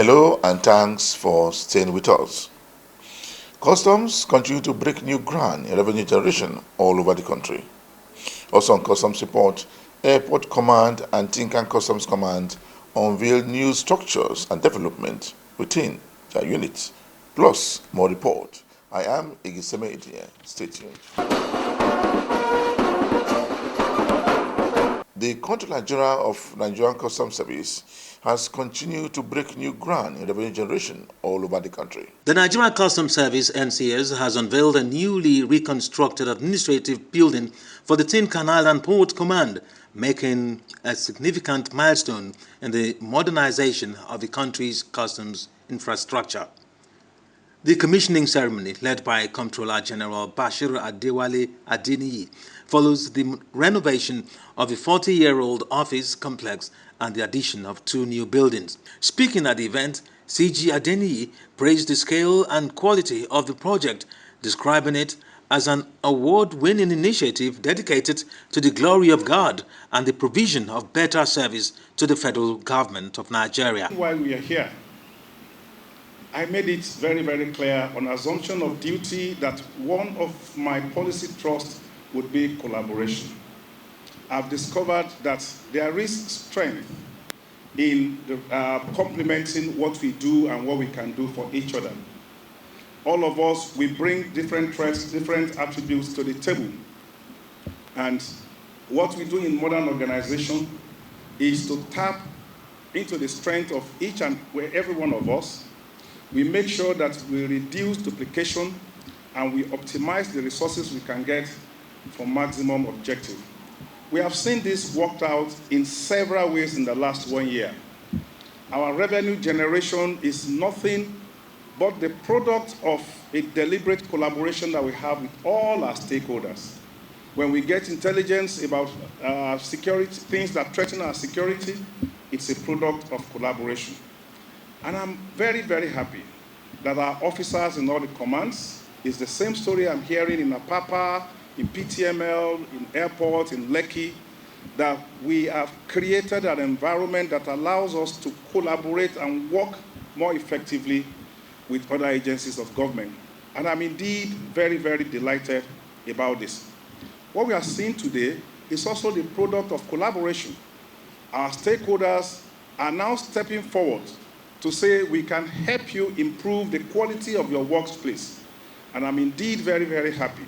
Hello and thanks for staying with us. Customs continue to break new ground in revenue generation all over the country. Also on Customs Report, Airport Command and Tinkan Customs Command unveiled new structures and development within their units. Plus, more report. I am Igiseme Idie. Stay tuned. The Controller General of Nigerian Customs Service has continued to break new ground in revenue generation all over the country. The Nigerian Customs Service (NCS) has unveiled a newly reconstructed administrative building for the Tinkan Island Port Command, making a significant milestone in the modernization of the country's customs infrastructure. The commissioning ceremony, led by Comptroller General Bashir Adewale Adeniyi, follows the renovation of the 40-year-old office complex and the addition of 2 new buildings. Speaking at the event, CG Adeniyi praised the scale and quality of the project, describing it as an award-winning initiative dedicated to the glory of God and the provision of better service to the federal government of Nigeria. While we are here, I made it very, very clear on assumption of duty that one of my policy thrusts would be collaboration. I've discovered that there is strength in complementing what we do and what we can do for each other. All of us, we bring different traits, different attributes to the table. And what we do in modern organization is to tap into the strength of each and every one of us. We make sure that we reduce duplication and we optimize the resources we can get for maximum objective. We have seen this worked out in several ways in the last 1 year. Our revenue generation is nothing but the product of a deliberate collaboration that we have with all our stakeholders. When we get intelligence about security, things that threaten our security, it's a product of collaboration. And I'm very, very happy that our officers in all the commands, is the same story I'm hearing in Apapa, in PTML, in airport, in Lekki, that we have created an environment that allows us to collaborate and work more effectively with other agencies of government. And I'm indeed very, very delighted about this. What we are seeing today is also the product of collaboration. Our stakeholders are now stepping forward to say we can help you improve the quality of your workplace. And I'm indeed very, very happy.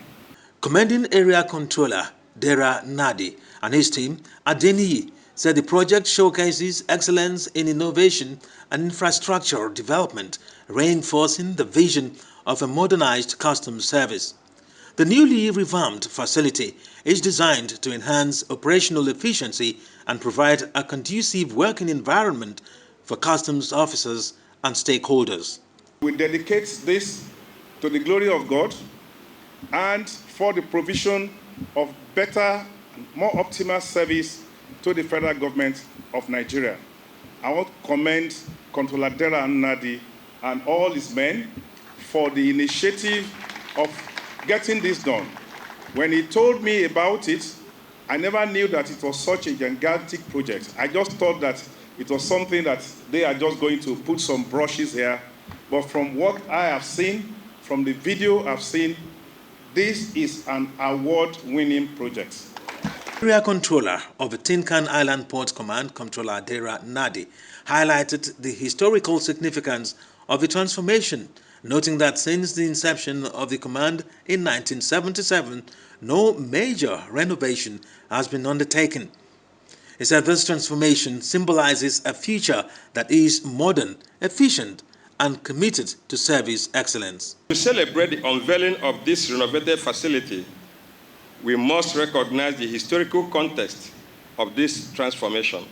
Commanding Area Controller Dera Nadi and his team, Adeniyi, said the project showcases excellence in innovation and infrastructure development, reinforcing the vision of a modernized customs service. The newly revamped facility is designed to enhance operational efficiency and provide a conducive working environment for customs officers and stakeholders. We dedicate this to the glory of God and for the provision of better and more optimal service to the federal government of Nigeria. I want to commend Controller Dera Nadi and all his men for the initiative of getting this done. When he told me about it, I never knew that it was such a gigantic project. I just thought that it was something that they are just going to put some brushes here. But from what I have seen, from the video I've seen, this is an award-winning project. Area Controller of the Tinkan Island Port Command, Comptroller Dera Nadi, highlighted the historical significance of the transformation, noting that since the inception of the command in 1977, no major renovation has been undertaken. He said this transformation symbolizes a future that is modern, efficient, and committed to service excellence. To celebrate the unveiling of this renovated facility, we must recognize the historical context of this transformation.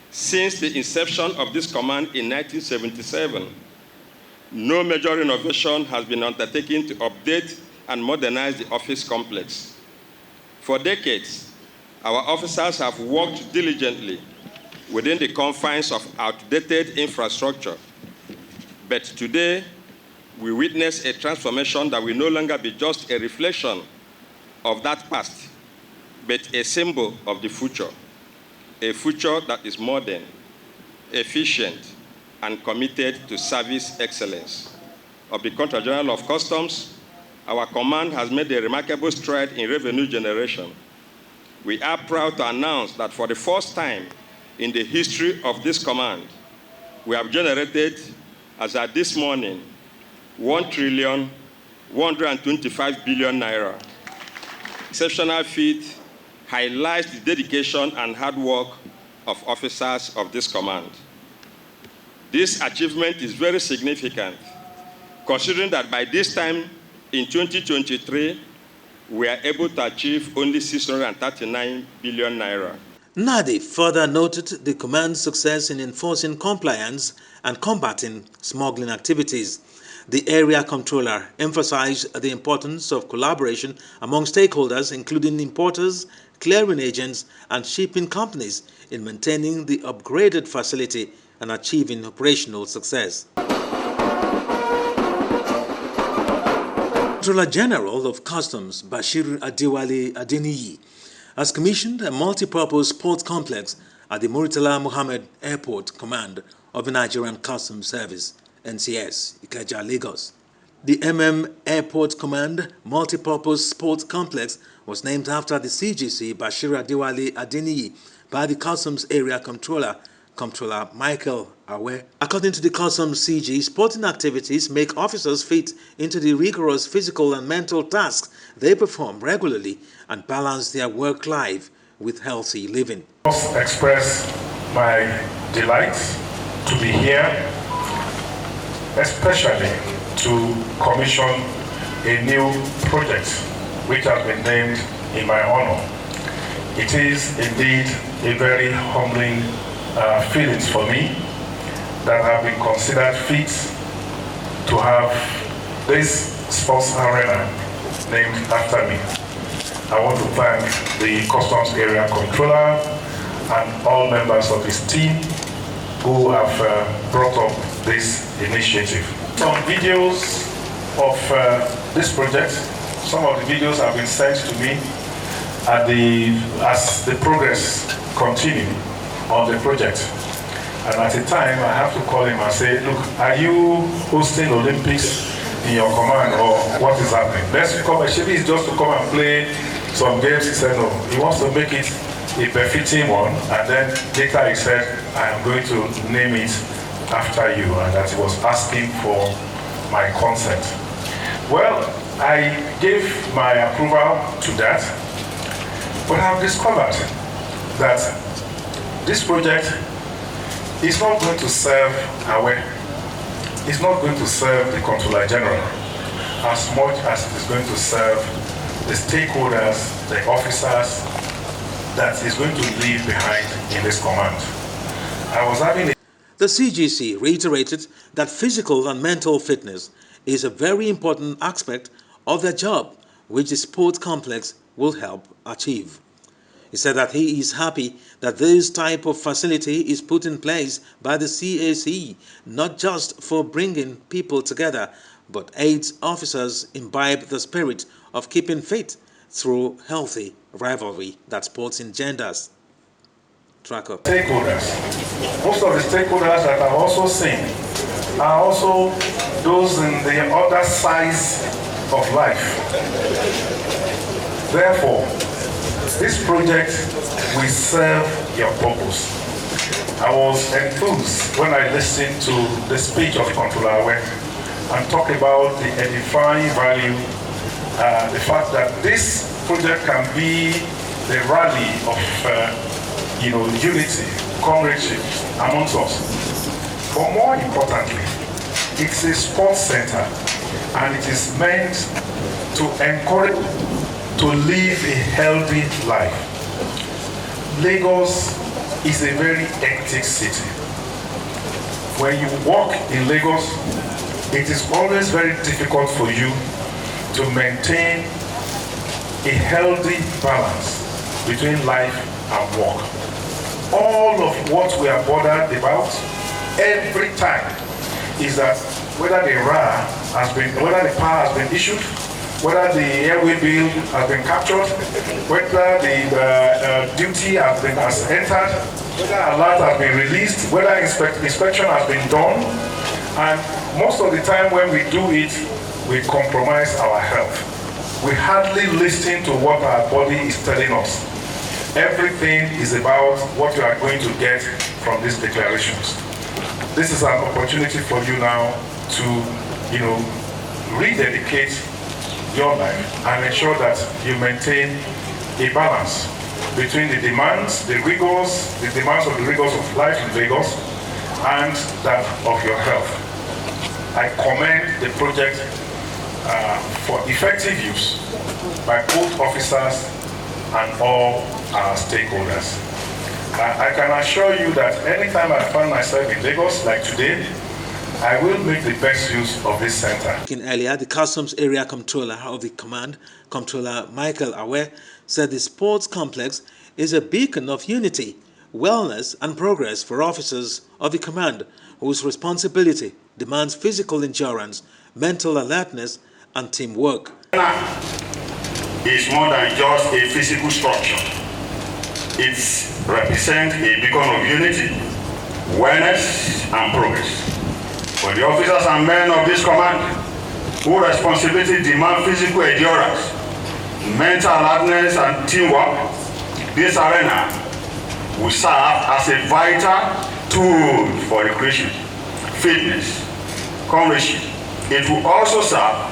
Since the inception of this command in 1977, no major renovation has been undertaken to update and modernize the office complex. For decades, our officers have worked diligently within the confines of outdated infrastructure. But today, we witness a transformation that will no longer be just a reflection of that past, but a symbol of the future. A future that is modern, efficient, and committed to service excellence. Of the Controller General of Customs, our command has made a remarkable stride in revenue generation. We are proud to announce that for the first time in the history of this command, we have generated, as at this morning, 1,125 billion naira. Exceptional feat highlights the dedication and hard work of officers of this command. This achievement is very significant, considering that by this time in 2023, we are able to achieve only 639 billion naira. Nadi further noted the command's success in enforcing compliance and combating smuggling activities. The area controller emphasized the importance of collaboration among stakeholders, including importers, clearing agents, and shipping companies, in maintaining the upgraded facility and achieving operational success. Controller General of Customs Bashir Adewale Adeniyi has commissioned a multi-purpose sports complex at the Murtala Mohammed Airport Command of the Nigerian Customs Service, NCS, Ikeja, Lagos. The Airport Command multi-purpose sports complex was named after the CGC Bashir Adewale Adeniyi by the Customs Area Controller Michael Awe. According to the Customs CG, sporting activities make officers fit into the rigorous physical and mental tasks they perform regularly and balance their work life with healthy living. I must express my delight to be here, especially to commission a new project which has been named in my honor. It is indeed a very humbling feelings for me that have been considered fit to have this sports arena named after me. I want to thank the Customs Area Controller and all members of his team who have brought up this initiative. Some videos of this project, some of the videos have been sent to me as the progress continues on the project. And at the time, I have to call him and say, look, are you hosting Olympics in your command, or what is happening? Let's come, actually, it's just to come and play some games. He said, no, he wants to make it a befitting one. And then later he said, I am going to name it after you, and that he was asking for my consent. Well, I gave my approval to that, but I have discovered that this project is not going to serve it's not going to serve the Controller General as much as it is going to serve the stakeholders, the officers that is going to leave behind in this command. The CGC reiterated that physical and mental fitness is a very important aspect of their job, which the sports complex will help achieve. He said that he is happy that this type of facility is put in place by the CAC, not just for bringing people together, but aids officers imbibe the spirit of keeping fit through healthy rivalry that sports engenders. Tracker. Stakeholders. Most of the stakeholders that I've also seen are also those in the other sides of life. Therefore, this project will serve your purpose. I was enthused when I listened to the speech of Controller Awe and talked about the edifying value, the fact that this project can be the rally of unity, comradeship amongst us. But more importantly, it's a sports center, and it is meant to encourage to live a healthy life. Lagos is a very hectic city. When you walk in Lagos, it is always very difficult for you to maintain a healthy balance between life and work. All of what we are bothered about every time is that whether the power has been issued, whether the airway bill has been captured, whether the duty has entered, whether alert has been released, whether inspection has been done. And most of the time when we do it, we compromise our health. We hardly listen to what our body is telling us. Everything is about what you are going to get from these declarations. This is an opportunity for you now to, rededicate your life and ensure that you maintain a balance between the demands, the demands of the rigors of life in Lagos and that of your health. I commend the project for effective use by both officers and all our stakeholders. I can assure you that anytime I find myself in Lagos, like today, I will make the best use of this center. Earlier, the Customs Area Controller of the Command, Comptroller Michael Awe, said the sports complex is a beacon of unity, wellness and progress for officers of the command whose responsibility demands physical endurance, mental alertness and teamwork. It's more than just a physical structure. It represents a beacon of unity, wellness and progress. For the officers and men of this command, whose responsibility demand physical endurance, mental alertness and teamwork, this arena will serve as a vital tool for recreation, fitness, comradeship. It will also serve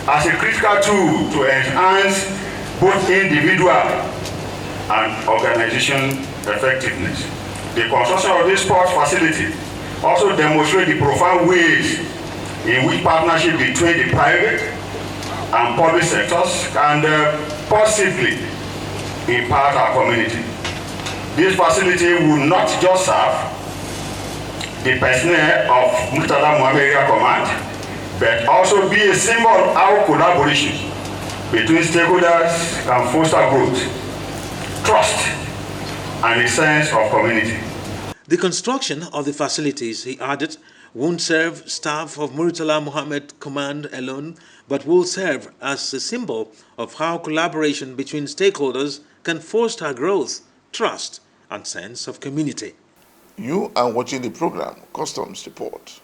as a critical tool to enhance both individual and organization effectiveness. The construction of this sports facility also demonstrates the profound ways in which partnership between the private and public sectors can positively impact our community. This facility will not just serve the personnel of Murtala Muhammed Area Command, but also be a symbol of our collaboration between stakeholders and foster growth, trust, and a sense of community. The construction of the facilities, he added, won't serve staff of Murtala Muhammed Command alone, but will serve as a symbol of how collaboration between stakeholders can foster growth, trust, and sense of community. You are watching the program Customs Report.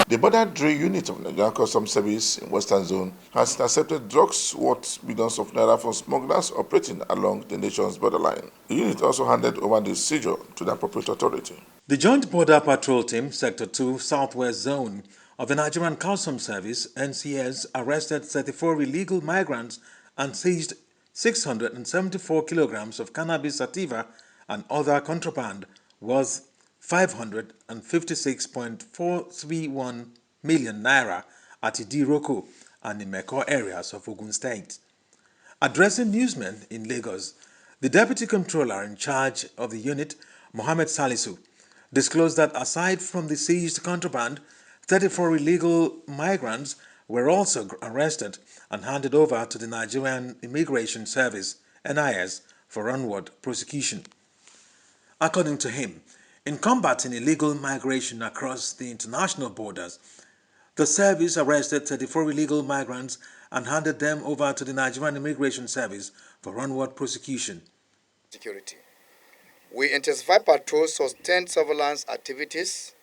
The Border Drill Unit of Nigerian Customs Service in Western Zone has intercepted drugs worth millions of naira from smugglers operating along the nation's borderline. The unit also handed over the seizure to the appropriate authority. The Joint Border Patrol Team, Sector 2, Southwest Zone of the Nigerian Customs Service, NCS, arrested 34 illegal migrants and seized 674 kilograms of cannabis sativa and other contraband worth 556.431 million naira at Idiroko and Imeko areas of Ogun State. Addressing newsmen in Lagos, the Deputy Controller in charge of the unit, Mohammed Salisu, disclosed that aside from the seized contraband, 34 illegal migrants were also arrested and handed over to the Nigerian Immigration Service, NIS, for onward prosecution. According to him, in combating illegal migration across the international borders, the service arrested 34 illegal migrants and handed them over to the Nigerian Immigration Service for onward prosecution. Security. We intensified patrols, sustained surveillance activities,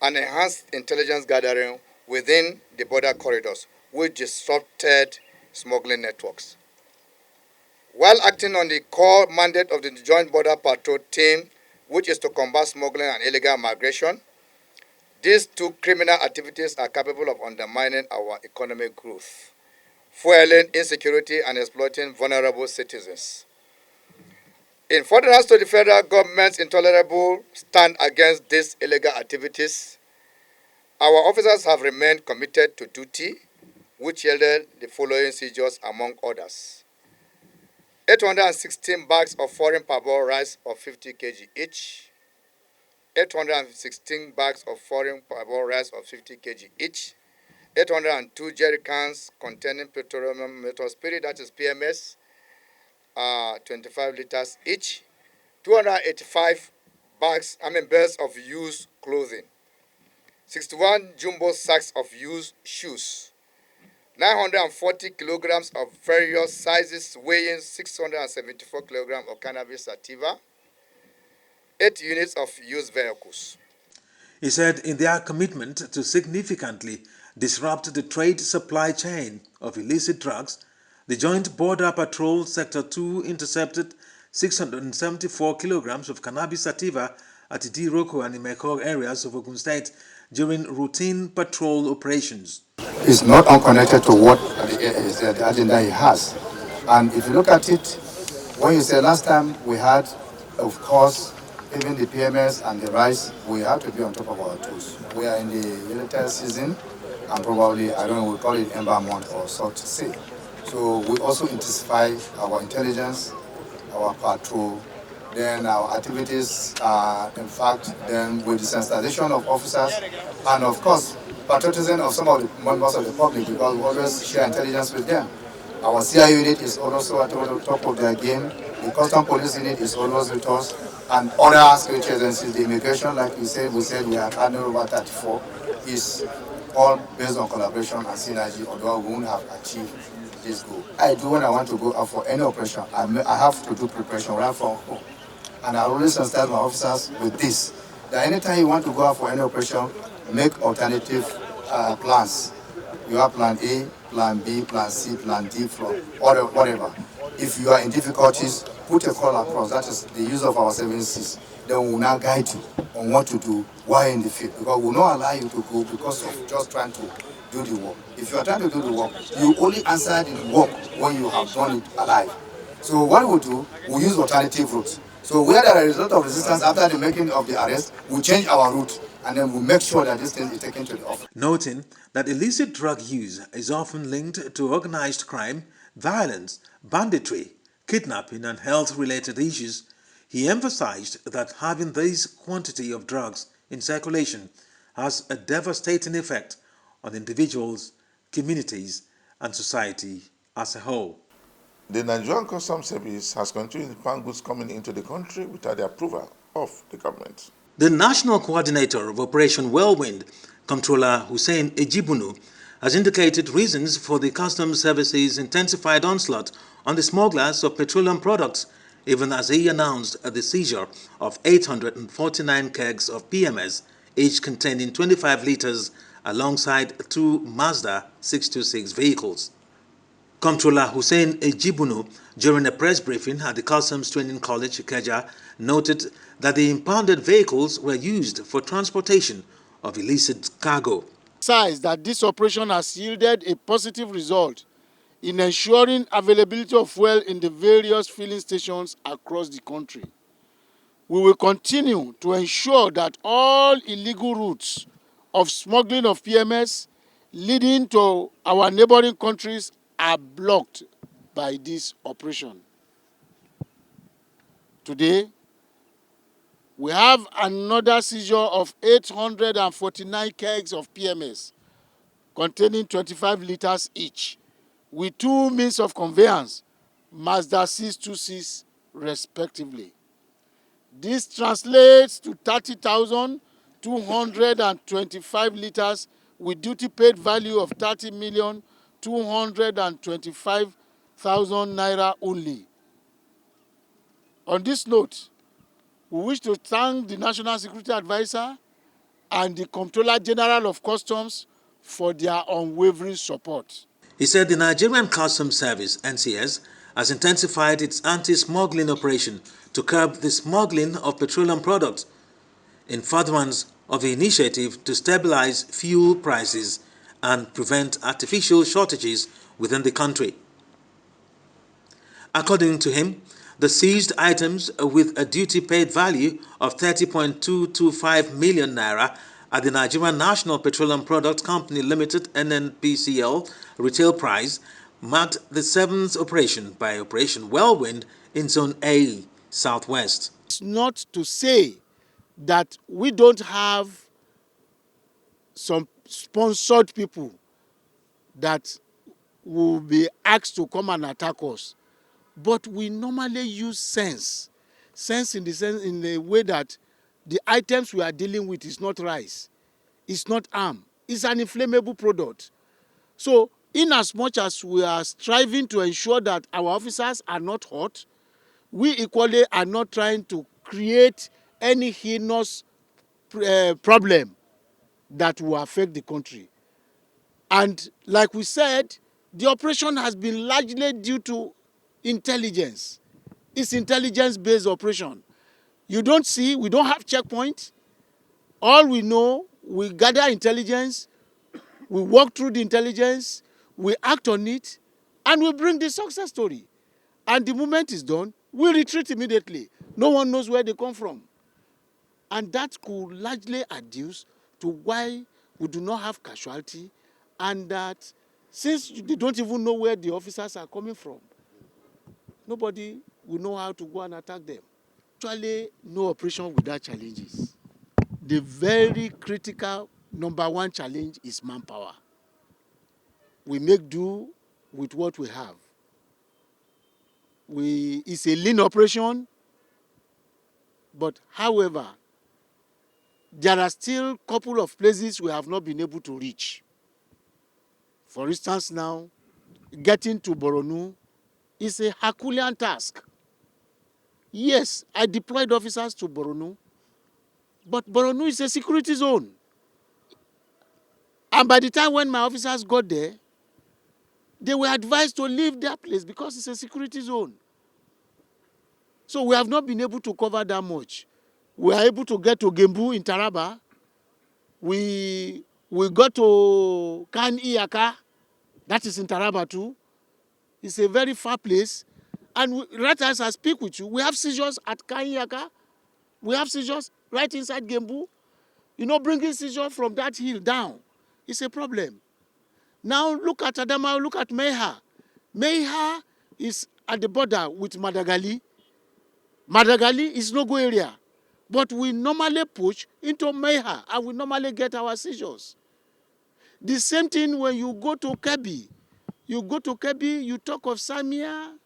and enhanced intelligence gathering within the border corridors, which disrupted smuggling networks. While acting on the core mandate of the Joint Border Patrol Team, which is to combat smuggling and illegal migration, these two criminal activities are capable of undermining our economic growth, fueling insecurity and exploiting vulnerable citizens. In furtherance to the federal government's intolerable stand against these illegal activities, our officers have remained committed to duty, which yielded the following seizures among others: 816 bags of foreign parboiled rice of 50 kg each, 816 bags of foreign parboiled rice of 50 kg each, 802 jerry cans containing petroleum methyl spirit, that is PMS, 25 liters each, 285 bales of used clothing, 61 jumbo sacks of used shoes, 940 kilograms of various sizes weighing 674 kilograms of cannabis sativa, 8 units of used vehicles. He said in their commitment to significantly disrupt the trade supply chain of illicit drugs, the Joint Border Patrol Sector 2 intercepted 674 kilograms of cannabis sativa at the Diroko and Imekog areas of Ogun State during routine patrol operations. It's not unconnected to what the agenda he has. And if you look at it, when you say last time we had, of course, even the PMS and the rice, we have to be on top of our toes. We are in the military season, and probably, I don't know, we call it Ember Month or so to say. So we also intensify our intelligence, our patrol, then our activities, in fact, then with the sensitization of officers, and of course, patriotism of some of the members of the public, because we always share intelligence with them. Our CI unit is also at the top of their game. The custom police unit is always with us, and other security agencies. The immigration, like we said we have had over 34, is all based on collaboration and synergy, although we won't have achieved this goal. I do when I want to go out for any operation, I have to do preparation right from home. And I always sensitize my officers with this, that anytime you want to go out for any operation, make alternative plans. You have plan A, plan B, plan C, plan D, whatever. If you are in difficulties, put a call across. That is the use of our 7Cs. Then we will now guide you on what to do while in the field. Because we will not allow you to go because of just trying to do the work. If you are trying to do the work, you only answer the work when you have done it alive. So what we do, we use alternative routes. So where there is a result of resistance after the making of the arrest, we change our route and then we make sure that this thing is taken to the office. Noting that illicit drug use is often linked to organized crime, violence, banditry, kidnapping and health-related issues, he emphasized that having this quantity of drugs in circulation has a devastating effect on individuals, communities and society as a whole. The Nigerian Customs Service has continued to find goods coming into the country without the approval of the government. The National Coordinator of Operation Whirlwind, Comptroller Hussein Ejibunu, has indicated reasons for the Customs Service's intensified onslaught on the smugglers of petroleum products, even as he announced the seizure of 849 kegs of PMS, each containing 25 liters, alongside 2 Mazda 626 vehicles. Comptroller Hussein Ejibunu, during a press briefing at the Customs Training College, Ikeja, noted that the impounded vehicles were used for transportation of illicit cargo. Besides that this operation has yielded a positive result in ensuring availability of fuel in the various filling stations across the country. We will continue to ensure that all illegal routes of smuggling of PMS leading to our neighboring countries are blocked by this operation. Today, we have another seizure of 849 kegs of PMS containing 25 liters each, with 2 means of conveyance, Mazda 626 respectively. This translates to 30,225 liters with duty paid value of 30,225,000 naira only. On this note, we wish to thank the National Security Advisor and the Comptroller General of Customs for their unwavering support. He said the Nigerian Customs Service, NCS, has intensified its anti-smuggling operation to curb the smuggling of petroleum products in furtherance of the initiative to stabilize fuel prices and prevent artificial shortages within the country. According to him, the seized items with a duty-paid value of 30.225 million naira at the Nigerian National Petroleum Products Company Limited (NNPCL) retail price marked the 7th operation by Operation Whirlwind in Zone A, Southwest. It's not to say that we don't have some sponsored people that will be asked to come and attack us, but we normally use sense in the way that the items we are dealing with is not rice, it's not arm, it's an inflammable product. So in as much as we are striving to ensure that our officers are not hurt, we equally are not trying to create any heinous problem that will affect the country. And like we said, the operation has been largely due to intelligence. It's intelligence-based operation. You don't see, we don't have checkpoints. All we know, we gather intelligence, we walk through the intelligence, we act on it, and we bring the success story. And the moment is done, we retreat immediately. No one knows where they come from. And that could largely adduce to why we do not have casualty, and that since they don't even know where the officers are coming from, nobody will know how to go and attack them. Actually, no operation without challenges. The very critical #1 challenge is manpower. We make do with what we have. It's a lean operation, but however, there are still a couple of places we have not been able to reach. For instance now, getting to Boronu is a Herculean task. Yes, I deployed officers to Boronu, but Boronu is a security zone. And by the time when my officers got there, they were advised to leave their place because it's a security zone. So we have not been able to cover that much. We are able to get to Gembu in Taraba. We got to Kan Iyaka, that is in Taraba too. It's a very far place. And right as I speak with you, we have seizures at Kan Iyaka. We have seizures right inside Gembu. You know, bringing seizure from that hill down is a problem. Now look at Adama, look at Meha. Meha is at the border with Madagali. Madagali is no-go area. But we normally push into Meha and we normally get our seizures. The same thing when you go to Kebbi. You go to Kebbi, you talk of Samia,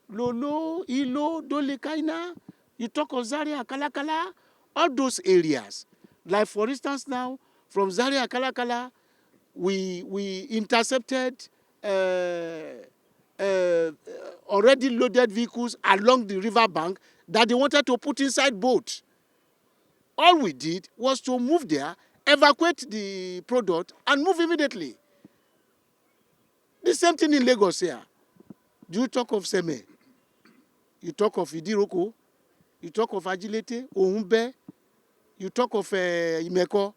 Lolo, Ilo, Dolekaina, you talk of Zaria, Kalakala, all those areas. Like for instance now, from Zaria, Kalakala, we intercepted already loaded vehicles along the river bank that they wanted to put inside boats. All we did was to move there, evacuate the product, and move immediately. The same thing in Lagos here. Do you talk of Seme? You talk of Idiroko? You talk of Agilete, Ohumbe? You talk of Imeko?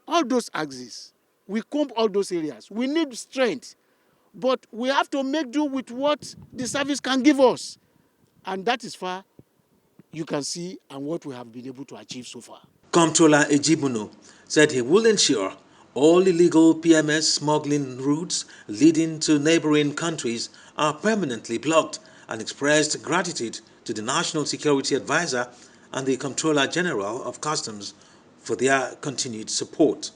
All those axes. We comb all those areas. We need strength. But we have to make do with what the service can give us. And that is far you can see and what we have been able to achieve so far. Comptroller Ejibuno said he will ensure all illegal PMS smuggling routes leading to neighboring countries are permanently blocked, and expressed gratitude to the National Security Advisor and the Comptroller General of Customs for their continued support.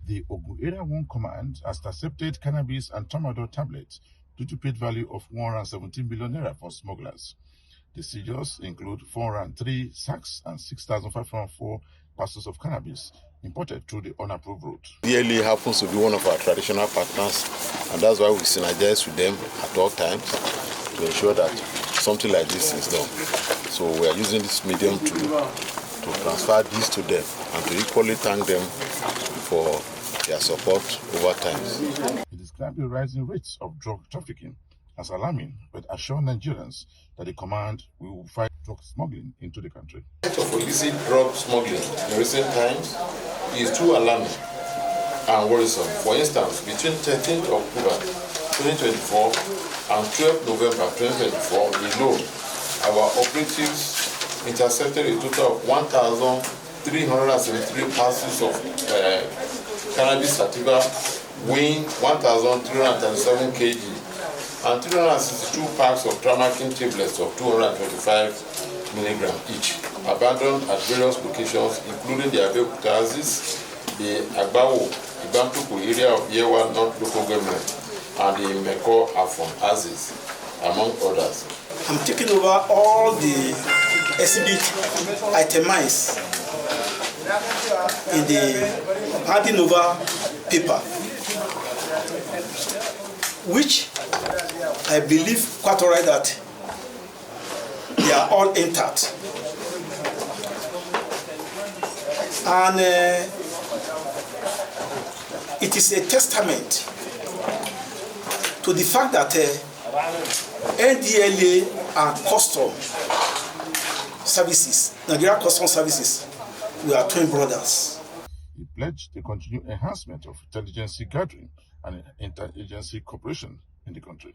The Ogun Area 1 Command has intercepted cannabis and tramadol tablets due to paid value of 117 billion naira for smugglers. The seizures include 403 sacks and 6,504 parcels of cannabis imported through the unapproved route. DLA happens to be one of our traditional partners, and that's why we synergize with them at all times to ensure that something like this is done. So we are using this medium to transfer this to them and to equally thank them for their support over time. It described the rising rates of drug trafficking as alarming, but assure Nigerians that the command will fight drug smuggling into the country. The rate of illicit drug smuggling in recent times is too alarming and worrisome. For instance, between 13th October 2024 and 12th November 2024 alone, our operatives intercepted a total of 1,373 parcels of cannabis sativa weighing 1,337 kg and 362 packs of Tramakin tablets of 225 milligram each, abandoned at various locations, including the Abeokuta Axis, the Agbawo, Ibampuku area of Yewa North Local Government, and the Meko Afon Axis, among others. I'm taking over all the exhibit itemized in the handing over paper, which I believe quite alright that they are all intact. And it is a testament to the fact that NDLA and Custom Services, Nigeria Custom Services, we are twin brothers. He pledged the continued enhancement of intelligence gathering and interagency cooperation in the country.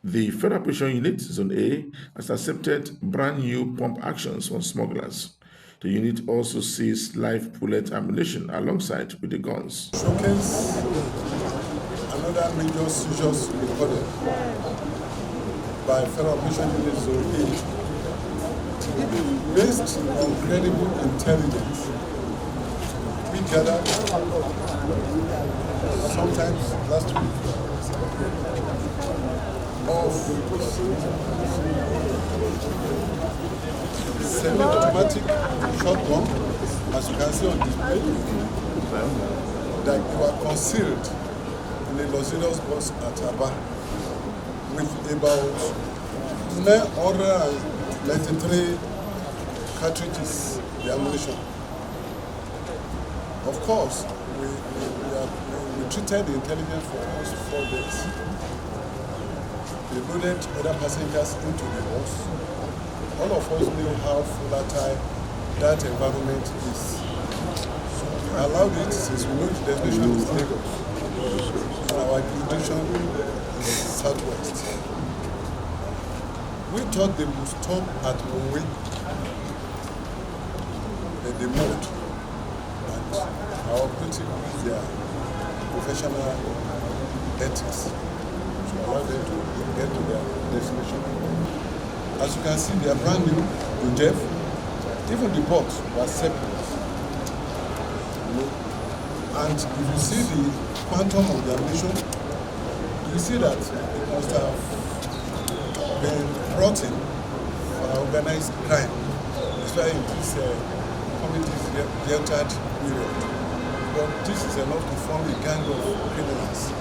The Federal Operation Unit, Zone A, has accepted brand new pump actions from smugglers. The unit also seized live bullet ammunition alongside with the guns. Showcase another major seizures recorded by Federal Operation Unit Zone A. Based on credible intelligence, we gathered sometimes last week of semi-automatic shotgun, as you can see on display, that were concealed in a luxurious box at Aba with about 993 cartridges, the ammunition. Of course, we treated the intelligence for almost 4 days. They loaded other passengers into the bus. All of us knew how volatile that environment is. So we allowed it since we know the destination is Lagos. And our jurisdiction is Southwest. We thought they would stop at Mowe, and they moved. And our operative is their professional ethics to allow them to get to their destination. As you can see, they are brand new to Jeff. Even the box was separate. And if you see the quantum of the ammunition, you see that it must have been brought in for organized crime. That's why in this community's entered period. But this is enough to form a gang of criminals.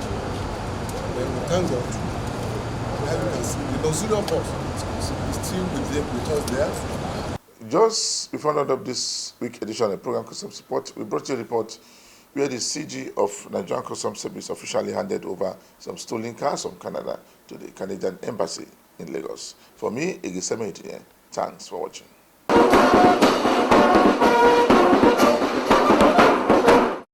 Then we thank God. As you can see, the luxurious box is still with us there. Just before the end of this week edition of the program Custom Support, we brought you a report where the CG of Nigerian Custom Service officially handed over some stolen cars from Canada to the Canadian Embassy in Lagos. For me, Igiseme, thanks for watching.